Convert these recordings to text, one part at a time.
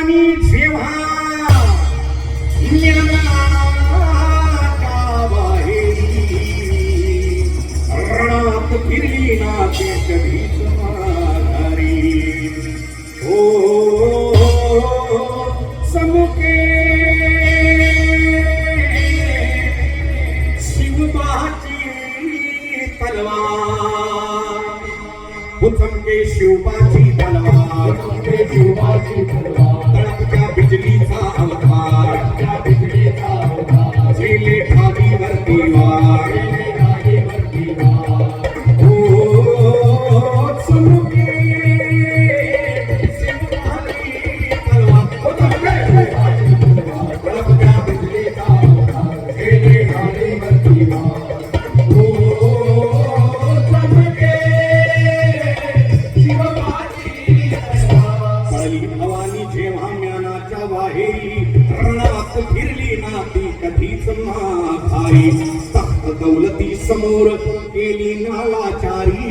भवानी जेव्हा रणात फिरली ना ते कधीच माघारी. ओ समुखे शिवबाची तलवार, चमके शिवबाची तलवार, तळपत्या बिजलीचा अवतार, झेले ठाणीवरती वार. भवानी जेव्हा ज्ञानाच्या बाहेरी रणात फिरली ना ती कधीच माघारी. तख्त दौलती समोर केली नालाचारी,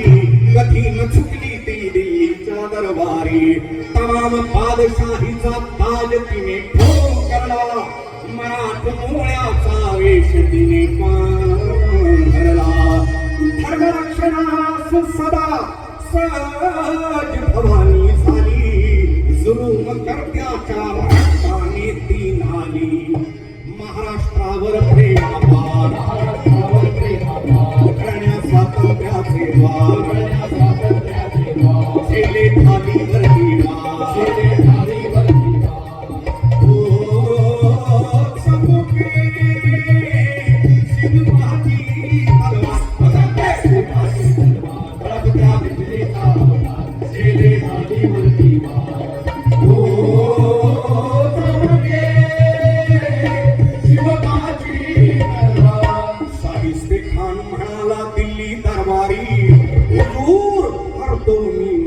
कधी न चुकली ती दिल्लीच्या दरबारी. तमाम बादशाहीचा ताज तिने ठोकरला, मराठमोळ्याचा वेश तिने पांघरला. धर्मरक्षणास सदा सज भवानी झाली, जुलूम करत्याच्या रक्ताने ती नाली. महाराष्ट्रावर प्रेमापार, करण्या स्वातंत्र्याचे द्वार, झेले ठाणीवरती वार.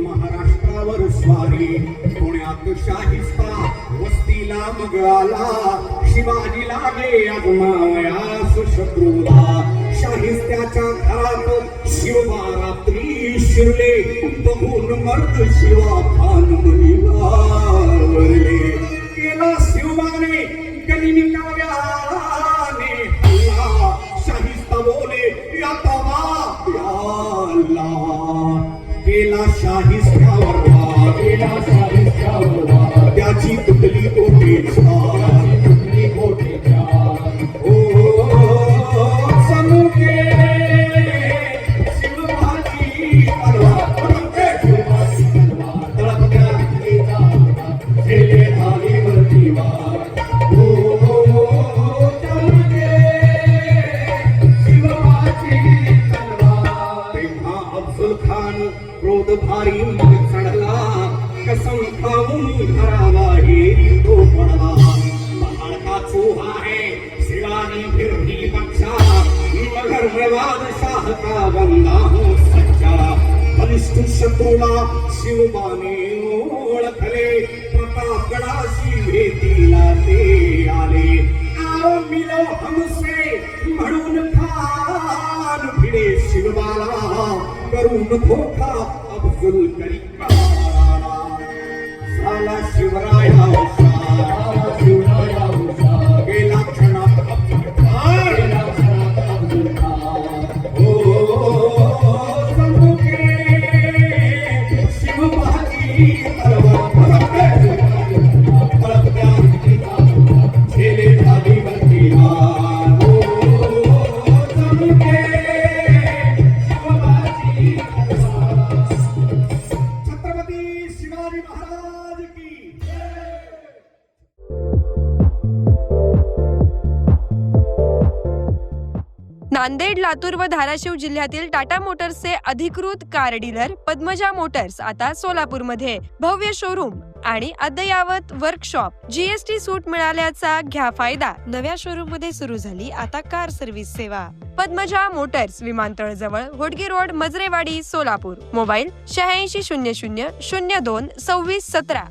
महाराष्ट्रावर स्वारी. पुण्यात शाहिस्ता वस्तीला मग आला, शिवाजी लागे आजमावयास शत्रूला. शाहिस्त्याच्या घरात शिवबा रात्री शिरले, बघून मर्द शिवा खान मनीला वरले. केला शिवबाने गनिमी काव्याने हल्ला, शाहिस्ता बोले या तवा या अल्लाह. केला शाहिस्त्यावर त्याची तुटली कोटेच्या. ओ समुखे शिवबाची तलवार, तळपत्या झेले ठाणीवरती वार. समुखे शिवबाची तलवार. तेव्हा अफजल खान क्रोध भारी मग चढला, कसम खाऊन घरावा हेरी तो पडला. पहाडका चोहा है शिवानी फिरती पक्षा, मगर मैं बादशाह का बंदा हूँ सच्चा. बलिष्ठ शत्रूला शिवबाने ओळखले, प्रतापगडाशी भेटीला ते आले. आओ मिलो हमसे म्हणून खान भिडे शिवबाला, करून धोखा अफजल करी झाला शिवराया हुशार. गेला क्षणात अफजल खान. ओ समुखे शिवबाची तलवार, तळपत्या झेले ठाणीवरती वार. समुखे शिवबाची छत्रपती शिवाजी महाराज की. नांदेड, लातूर व धाराशिव जिल्ह्यातील टाटा मोटर्सचे अधिकृत कार डीलर पद्मजा मोटर्स आता सोलापूरमध्ये. भव्य शोरूम आणि अद्ययावत वर्कशॉप, जीएसटी सूट मिळाल्याचा घ्या फायदा. नव्या शोरूम मध्ये सुरू झाली आता कार सर्व्हिस सेवा. पद्मजा मोटर्स, विमानतळ जवळ, होडगी रोड, मजरेवाडी, सोलापूर. मोबाईल 8600 02 26 17.